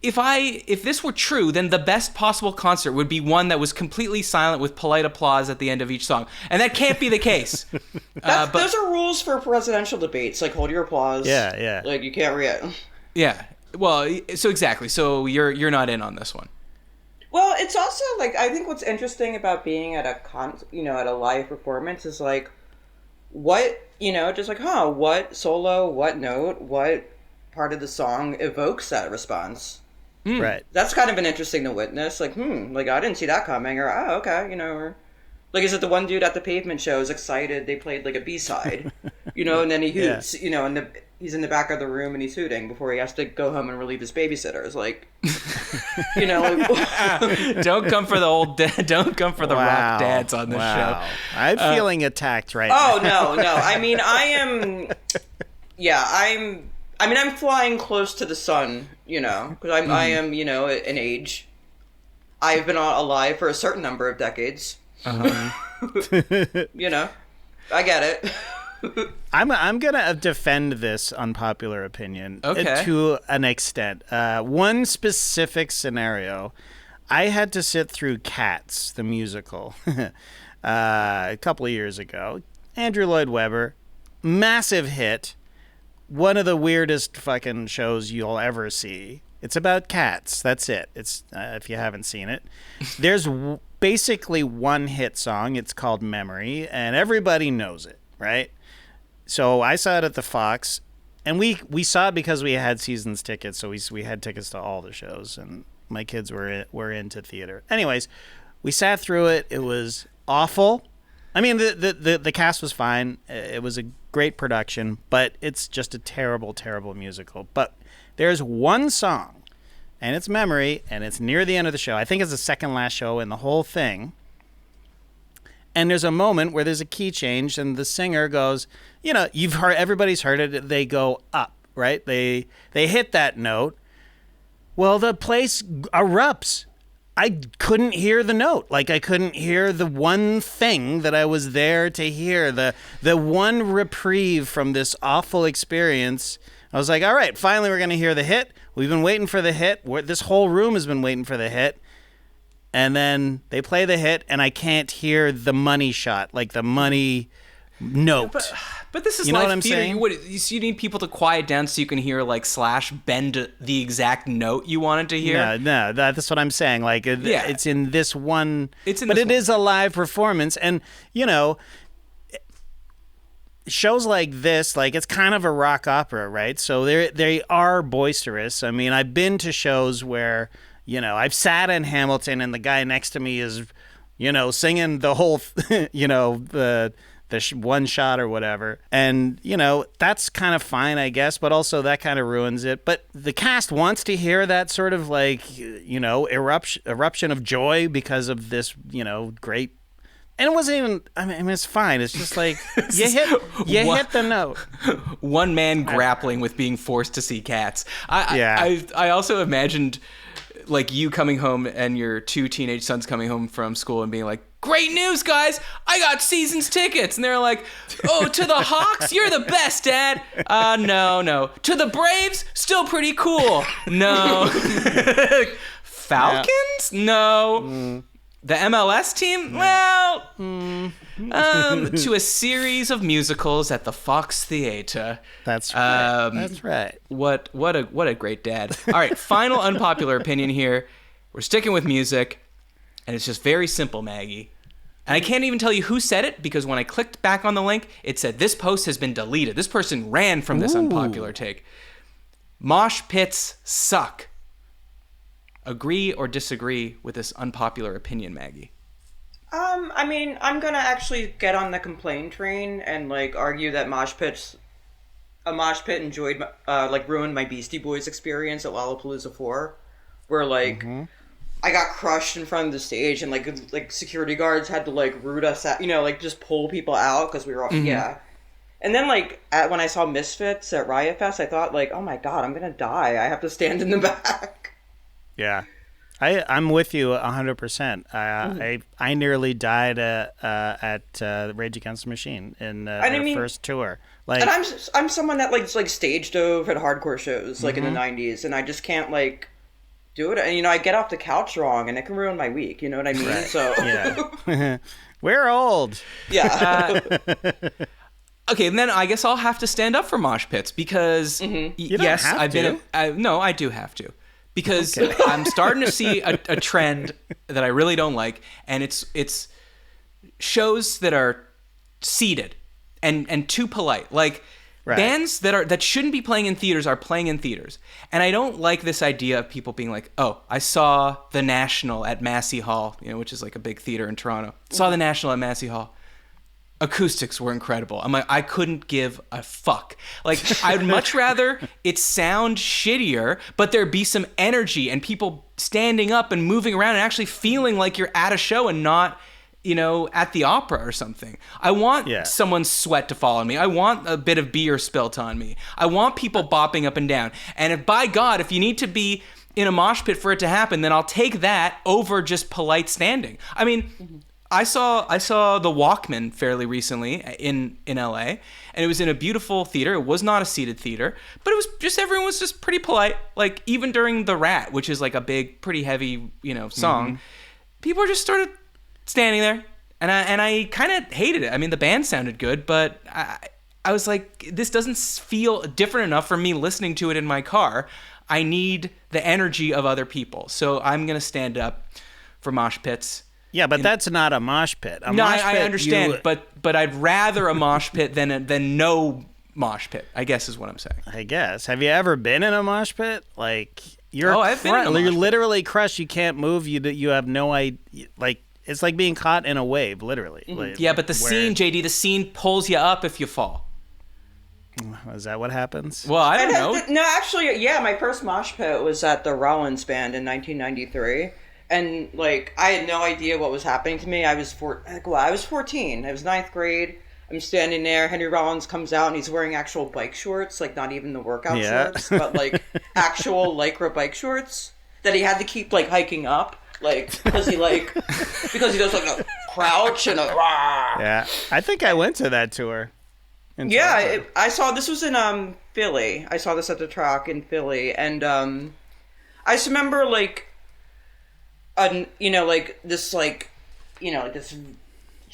Speaker 1: if this were true, then the best possible concert would be one that was completely silent with polite applause at the end of each song, and that can't be the case.
Speaker 2: But those are rules for presidential debates, like hold your applause.
Speaker 3: Yeah.
Speaker 2: Like you can't react.
Speaker 1: Yeah. Well, so exactly. So you're not in on this one.
Speaker 2: Well, it's also like I think what's interesting about being at at a live performance is like what just like what solo, what note, what part of the song evokes that response.
Speaker 3: Right.
Speaker 2: That's kind of an interesting to witness. Like like I didn't see that coming, or okay, or like is it the one dude at the Pavement show is excited they played like a B-side, and then he hoots, and he's in the back of the room and he's hooting before he has to go home and relieve his babysitters. Like,
Speaker 1: don't come for the rock dads on this show.
Speaker 3: I'm feeling attacked right now.
Speaker 2: Oh no. I mean, I'm flying close to the sun, because I am, an age. I've been alive for a certain number of decades. I get it.
Speaker 3: I'm gonna defend this unpopular opinion
Speaker 1: okay.
Speaker 3: to an extent. One specific scenario, I had to sit through Cats, the musical, a couple of years ago. Andrew Lloyd Webber, massive hit, one of the weirdest fucking shows you'll ever see. It's about cats. That's it. It's if you haven't seen it, there's basically one hit song. It's called Memory, and everybody knows it, right? So I saw it at the Fox, and we saw it because we had seasons tickets, so we had tickets to all the shows, and my kids were into theater. Anyways, we sat through it. It was awful. I mean, the cast was fine. It was a great production, but it's just a terrible, terrible musical. But there's one song, and it's Memory, and it's near the end of the show. I think it's the second last show in the whole thing. And there's a moment where there's a key change, and the singer goes, everybody's heard it. They go up, right? They hit that note. Well, the place erupts. I couldn't hear the note. Like, I couldn't hear the one thing that I was there to hear. The one reprieve from this awful experience. I was like, all right, finally we're going to hear the hit. We've been waiting for the hit. This whole room has been waiting for the hit. And then they play the hit, and I can't hear the money shot, like the money note.
Speaker 1: But this is
Speaker 3: you know
Speaker 1: live
Speaker 3: what I'm
Speaker 1: theater.
Speaker 3: saying?
Speaker 1: You need people to quiet down so you can hear like Slash bend the exact note you wanted to hear.
Speaker 3: No, that's what I'm saying. Like, it's in this one. But it is a live performance, and shows like this, like it's kind of a rock opera, right? So they are boisterous. I mean, I've been to shows where. I've sat in Hamilton and the guy next to me is, singing the whole, the one shot or whatever. And, that's kind of fine, I guess, but also that kind of ruins it. But the cast wants to hear that sort of like, eruption of joy because of this, great. And it wasn't even, I mean, it's fine. It's just like, you hit the note.
Speaker 1: One man grappling with being forced to see Cats. I also imagined like you coming home and your two teenage sons coming home from school and being like, great news, guys! I got seasons tickets! And they're like, oh, to the Hawks? You're the best, Dad! No. To the Braves? Still pretty cool. No. Falcons? No. The MLS team? Well, to a series of musicals at the Fox Theater.
Speaker 3: That's right. That's right.
Speaker 1: What a great dad. All right, final unpopular opinion here. We're sticking with music, and it's just very simple, Maggie. And I can't even tell you who said it because when I clicked back on the link, it said this post has been deleted. This person ran from this unpopular take. Mosh pits suck. Agree or disagree with this unpopular opinion, Maggie?
Speaker 2: I mean, I'm gonna actually get on the complaint train and like argue that a mosh pit ruined my Beastie Boys experience at Lollapalooza 4, where like I got crushed in front of the stage, and like security guards had to like root us out, like just pull people out because we were all And then like when I saw Misfits at Riot Fest, I thought like, oh my god, I'm gonna die. I have to stand in the back.
Speaker 3: Yeah. I'm with you 100%. I nearly died at Rage Against the Machine in their first tour. Like,
Speaker 2: and I'm someone that like stage dove at hardcore shows like in the 90s, and I just can't like do it. And I get off the couch wrong, and it can ruin my week. You know what I mean? Right. So
Speaker 3: yeah, we're old.
Speaker 2: Yeah.
Speaker 1: Okay, and then I guess I'll have to stand up for mosh pits because yes, I've been. No, I do have to. Because I'm starting to see a trend that I really don't like, and it's shows that are seated and too polite. Like bands that shouldn't be playing in theaters are playing in theaters. And I don't like this idea of people being like, "Oh, I saw the National at Massey Hall," which is like a big theater in Toronto. Saw the National at Massey Hall. Acoustics were incredible. I'm like, I couldn't give a fuck. Like, I'd much rather it sound shittier, but there be some energy and people standing up and moving around and actually feeling like you're at a show and not, at the opera or something. I want someone's sweat to fall on me. I want a bit of beer spilt on me. I want people bopping up and down. And if, by God, if you need to be in a mosh pit for it to happen, then I'll take that over just polite standing. I mean... I saw the Walkman fairly recently in LA, and it was in a beautiful theater. It was not a seated theater, but it was just everyone was just pretty polite. Like even during The Rat, which is like a big, pretty heavy, song, people were just sort of standing there, and I kind of hated it. I mean, the band sounded good, but I was like, this doesn't feel different enough for me listening to it in my car. I need the energy of other people, so I'm gonna stand up for mosh pits.
Speaker 3: Yeah, but that's not a mosh pit.
Speaker 1: I understand, but I'd rather a mosh pit than no mosh pit, I guess is what I'm saying.
Speaker 3: I guess. Have you ever been in a mosh pit? Like
Speaker 1: I've been in a mosh
Speaker 3: you're
Speaker 1: pit.
Speaker 3: Literally crushed. You can't move. You have no idea. Like it's like being caught in a wave, literally.
Speaker 1: Mm-hmm. Like, yeah, but the scene pulls you up if you fall.
Speaker 3: Is that what happens?
Speaker 1: Well, I don't know.
Speaker 2: No, actually, yeah, my first mosh pit was at the Rollins Band in 1993. And, like, I had no idea what was happening to me. I was 14. I was 9th grade. I'm standing there. Henry Rollins comes out, and he's wearing actual bike shorts. Like, not even the workout shorts, but, like, actual Lycra bike shorts that he had to keep, like, hiking up. Like, because he does, like, a crouch and a rah.
Speaker 3: Yeah. I think I went to that tour.
Speaker 2: Yeah, I saw, this was in, Philly. I saw this at the Track in Philly. And, I just remember, like, this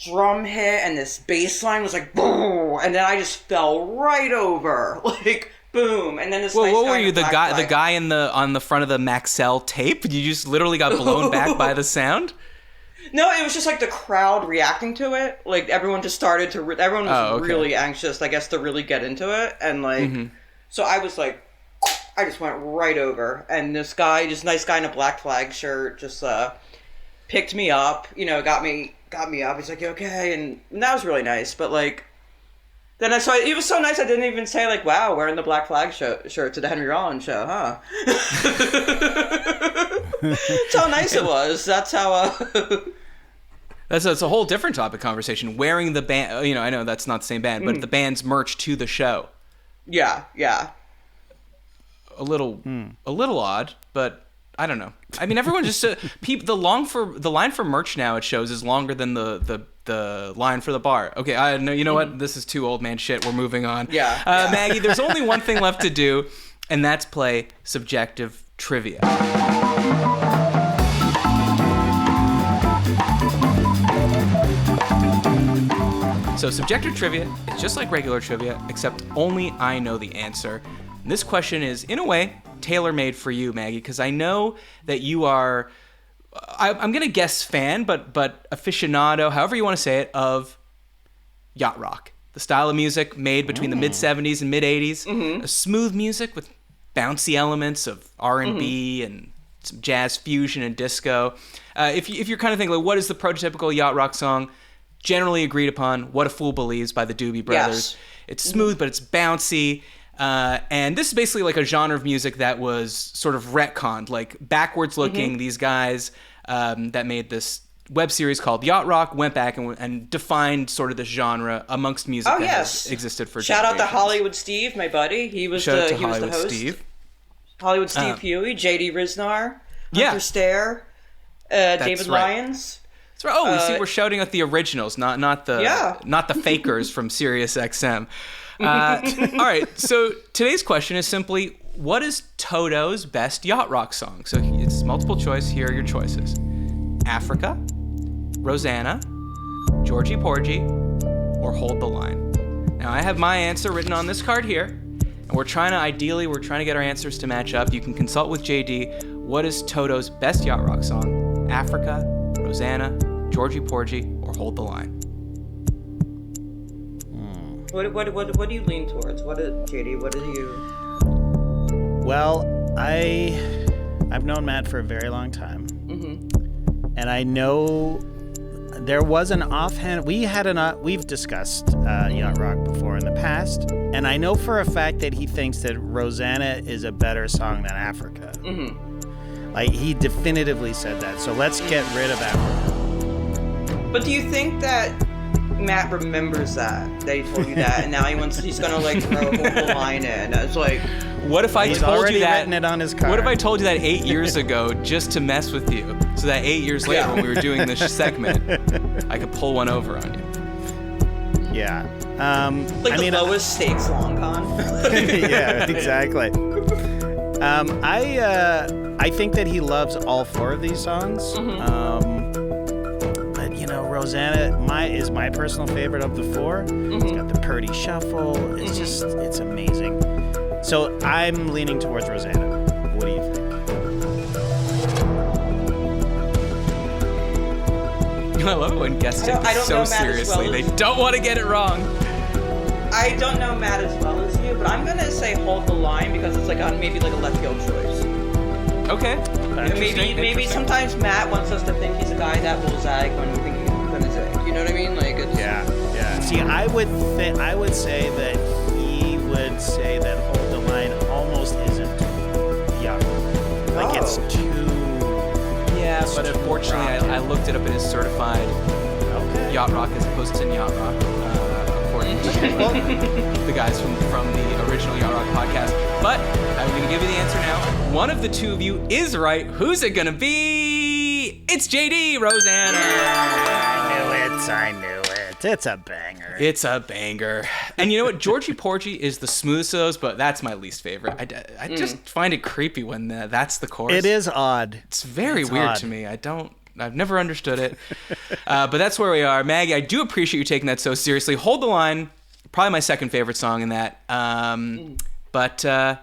Speaker 2: drum hit and this bass line was like boom, and then I just fell right over, like boom, and then this.
Speaker 1: Well, what were you, the guy on the front of the Maxell tape? You just literally got blown back by the sound?
Speaker 2: No, it was just like the crowd reacting to it. Like everyone just started to. Everyone was really anxious, I guess, to really get into it, and like, so I was like. I just went right over, and this guy, just nice guy in a Black Flag shirt, just picked me up, got me up. He's like, "You okay?" And that was really nice. But like, then I saw it was so nice. I didn't even say like, "Wow, wearing the Black Flag shirt to the Henry Rollins show, huh?" That's how nice it was. That's how.
Speaker 1: That's a whole different topic conversation. Wearing the band, I know that's not the same band, but the band's merch to the show.
Speaker 2: Yeah.
Speaker 1: A little odd, but I don't know. I mean, everyone just the line for merch now at shows is longer than the line for the bar. Okay, I know. You know what? This is too old man shit. We're moving on.
Speaker 2: Yeah.
Speaker 1: Maggie, there's only one thing left to do, and that's play subjective trivia. So subjective trivia is just like regular trivia, except only I know the answer. And this question is, in a way, tailor-made for you, Maggie, because I know that you are, I'm going to guess fan, but aficionado, however you want to say it, of yacht rock. The style of music made between the mid-'70s and mid-'80s. A smooth music with bouncy elements of R&B and some jazz fusion and disco. If you're kind of thinking, like, what is the prototypical yacht rock song? Generally agreed upon, What a Fool Believes by the Doobie Brothers.
Speaker 2: Yes.
Speaker 1: It's smooth, but it's bouncy. And this is basically like a genre of music that was sort of retconned, like backwards looking. These guys that made this web series called Yacht Rock went back and defined sort of this genre amongst music that has existed for
Speaker 2: Shout
Speaker 1: generations.
Speaker 2: out to Hollywood Steve, my buddy. He was the host.
Speaker 1: Steve.
Speaker 2: Hollywood Steve Huey, JD Riznar, Hunter Stair, David Lyons.
Speaker 1: That's right. Oh, we see we're shouting at the originals, not the fakers from Sirius XM. All right, so today's question is simply, what is Toto's best yacht rock song? So it's multiple choice. Here are your choices: Africa, Rosanna, Georgie Porgy, or Hold the Line. Now I have my answer written on this card here, and we're trying to get our answers to match up. You can consult with JD. What is Toto's best yacht rock song? Africa, Rosanna, Georgie Porgy, or Hold the Line?
Speaker 2: What do you lean towards? JD? What do you?
Speaker 3: Well, I've known Matt for a very long time, and I know there was an offhand. We've discussed yacht rock before in the past, and I know for a fact that he thinks that Rosanna is a better song than Africa. Like, he definitively said that. So let's get rid of Africa.
Speaker 2: But do you think that Matt remembers that he told you that, and now he's gonna like throw a whole line in? It's like,
Speaker 1: what if I
Speaker 3: He's
Speaker 1: told
Speaker 3: already
Speaker 1: you that?
Speaker 3: written it on his card.
Speaker 1: What if I told you that 8 years ago just to mess with you, so that 8 years later when we were doing this segment, I could pull one over on you?
Speaker 3: Yeah.
Speaker 2: the lowest stakes long con.
Speaker 3: Yeah, exactly. I think that he loves all four of these songs. But Rosanna is my personal favorite of the four. It's got the purdy shuffle. It's it's amazing. So I'm leaning towards Rosanna. What do you think?
Speaker 1: I love it when guests take this so seriously. They don't want to get it wrong.
Speaker 2: I don't know Matt as well as you, but I'm gonna say Hold the Line because it's maybe a left field choice.
Speaker 1: Okay.
Speaker 2: Maybe sometimes Matt wants us to think he's a guy that will zag when we think he's gonna zag. You know what I mean? Like, it's...
Speaker 3: Yeah. See, I would say that he would say that Hold the Line almost isn't yacht rock. Like, it's too.
Speaker 1: Yeah, but unfortunately, I looked it up. It is certified yacht rock as opposed to yacht rock, according to the guys from the original Yacht Rock podcast. But I'm going to give you the answer now. One of the two of you is right. Who's it going to be? It's JD, Rosanna.
Speaker 3: I knew it. It's a banger.
Speaker 1: It's a banger. And you know what? Georgie Porgy is the smoothest of those, but that's my least favorite. I just find it creepy when that's the chorus.
Speaker 3: It is odd.
Speaker 1: It's very weird to me. I've never understood it. But that's where we are. Maggie, I do appreciate you taking that so seriously. Hold the Line, probably my second favorite song in that. But you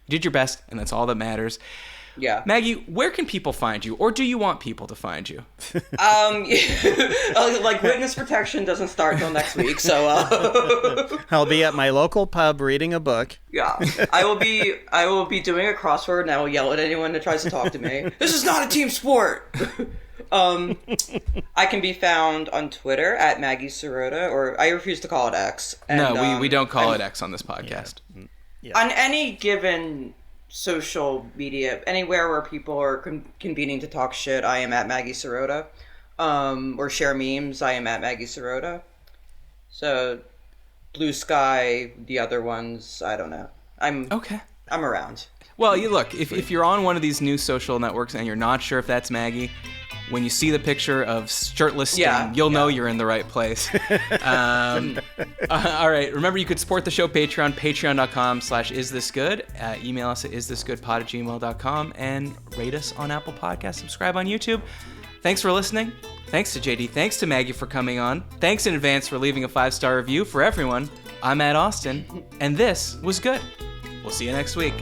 Speaker 1: did your best, and that's all that matters.
Speaker 2: Yeah.
Speaker 1: Maggie, where can people find you? Or do you want people to find you?
Speaker 2: Witness protection doesn't start till next week, so
Speaker 3: I'll be at my local pub reading a book.
Speaker 2: Yeah. I will be doing a crossword, and I will yell at anyone that tries to talk to me. This is not a team sport. I can be found on Twitter at Maggie Serota, or I refuse to call it X. And,
Speaker 1: no, we don't call it X on this podcast.
Speaker 2: Yeah. On any given social media, anywhere where people are convening to talk shit, I am at Maggie Serota. Or share memes, I am at Maggie Serota. So, Blue Sky, the other ones, I don't know. I'm around.
Speaker 1: Well, if you're on one of these new social networks and you're not sure if that's Maggie, when you see the picture of shirtless Sting, you'll know you're in the right place. All right. Remember, you could support the show patreon.com/isthisgood. Email us at isthisgoodpod@gmail.com and rate us on Apple Podcasts. Subscribe on YouTube. Thanks for listening. Thanks to JD. Thanks to Maggie for coming on. Thanks in advance for leaving a 5-star review. For everyone, I'm Matt Austin, and this was good. We'll see you next week.